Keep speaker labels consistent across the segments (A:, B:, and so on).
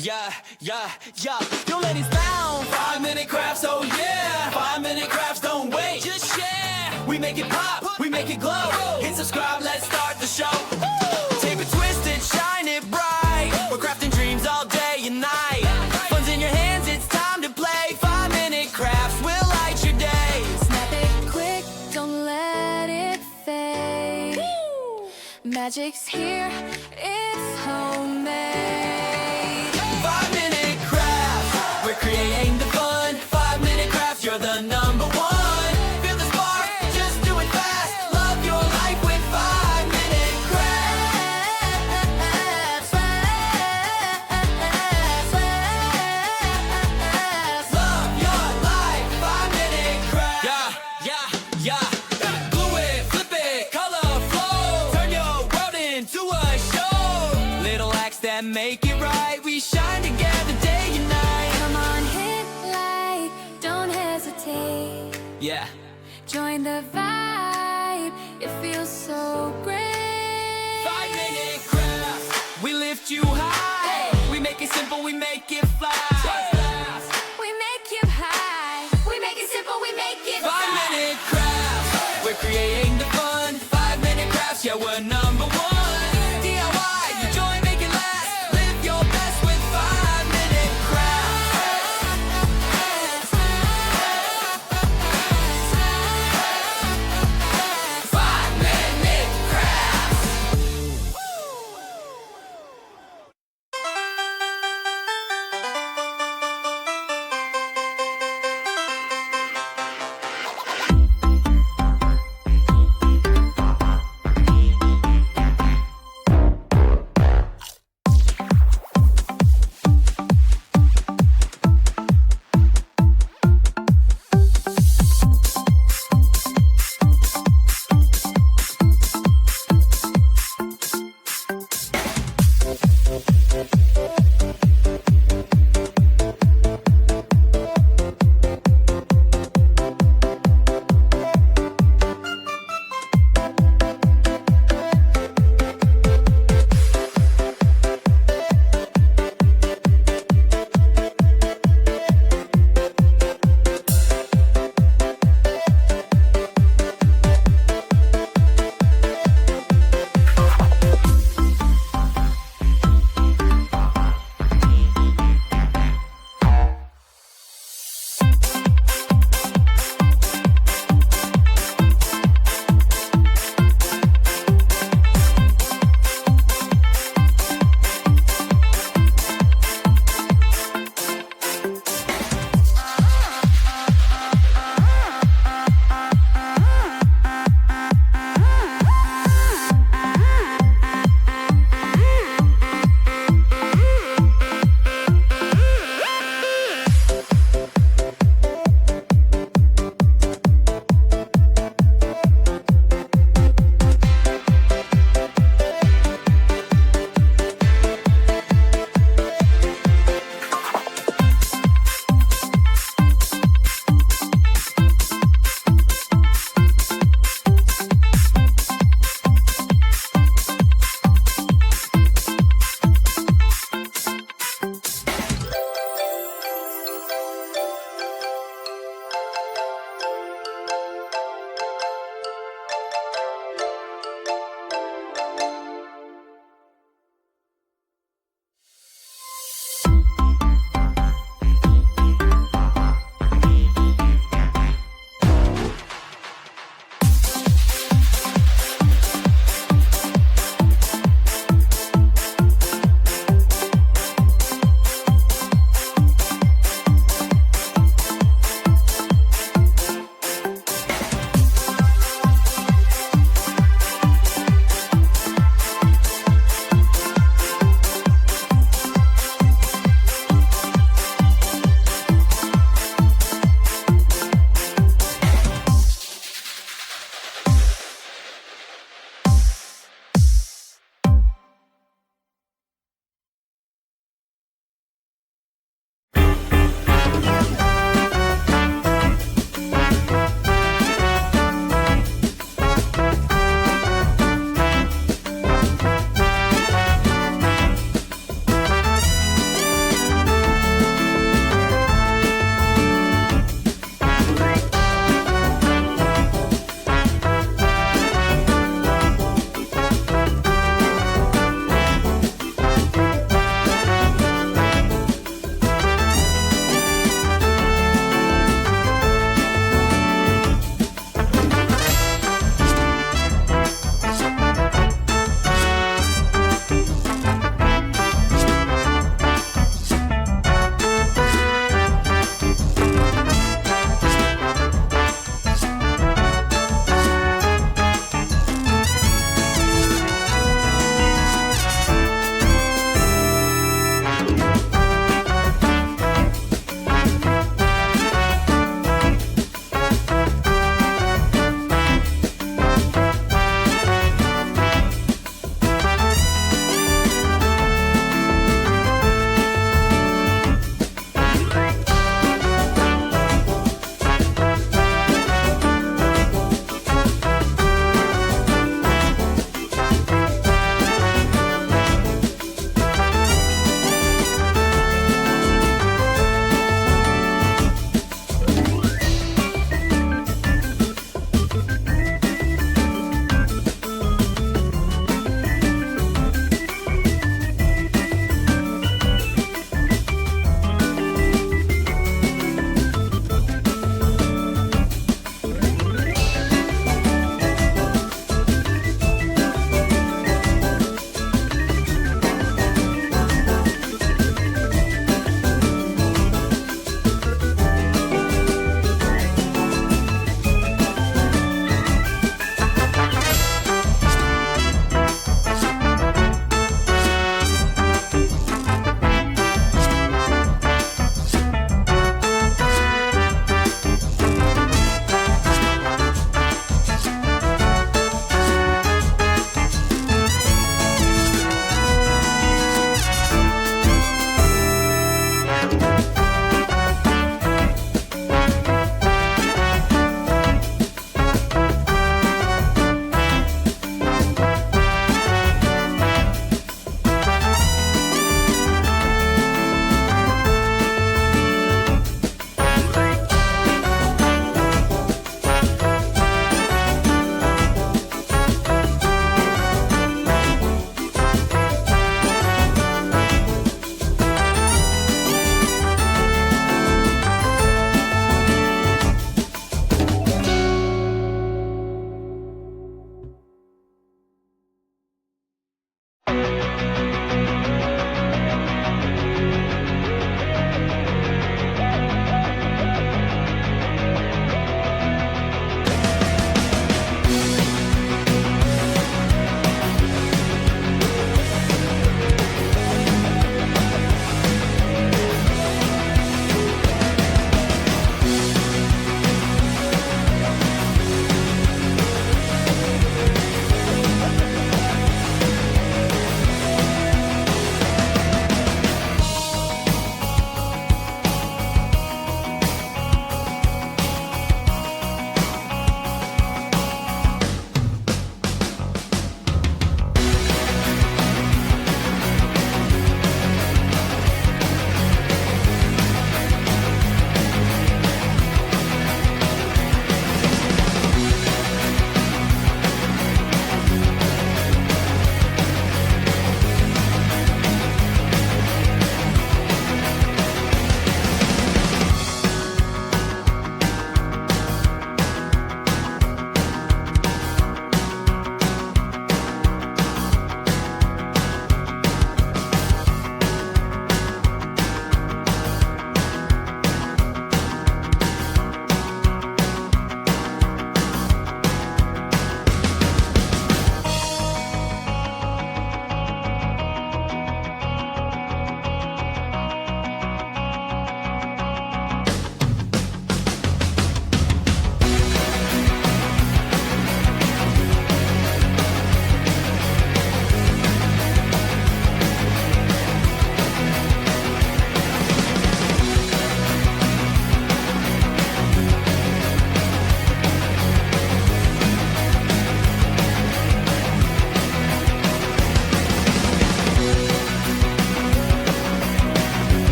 A: Yeah, yeah, yeah. Your lady's down. 5-minute crafts, oh yeah. 5-minute crafts, don't wait. Just share. We make it pop, we make it glow. Hit subscribe, let's start the show. Tape it, twist it, shine it bright. We're crafting dreams all day and night. Fun's in your hands, it's time to play. 5-minute crafts will light your day.
B: Snap it quick, don't let it fade. Magic's here, it's homemade.
A: 5-minute crafts, we're creating the fun. 5-minute crafts, you're the number one. Feel the spark, just do it fast. Love your life with 5-minute crafts. Love your life, 5-minute crafts. Yeah, yeah, yeah. Glue it, flip it, color flow. Turn your world into a show. Little acts that make it right. We shine together day and night.
B: Come on, hit like, don't hesitate.
A: Yeah.
B: Join the vibe, it feels so great.
A: 5-minute crafts, we lift you high. We make it simple, we make it fly.
B: We make it high, we make it simple, we make it
A: 5-minute crafts, we're creating the fun. 5-minute crafts, yeah, we're number one. DIY, you join, make it last. Live your best with 5-minute crafts. 5-minute crafts.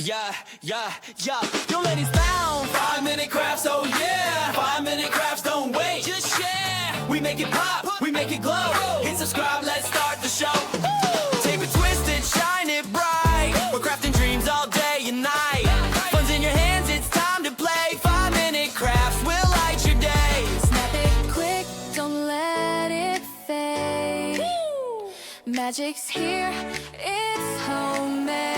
A: yeah. Yo, ladies found 5-minute crafts, oh yeah. 5-minute crafts, don't wait, just share. We make it pop, we make it glow. Hit subscribe, let's start the show. Tape it twisted, shine it bright. We're crafting dreams all day and night. Fun's in your hands, it's time to play. 5-minute crafts will light your day.
B: Snap it quick, don't let it fade. Magic's here, it's homemade.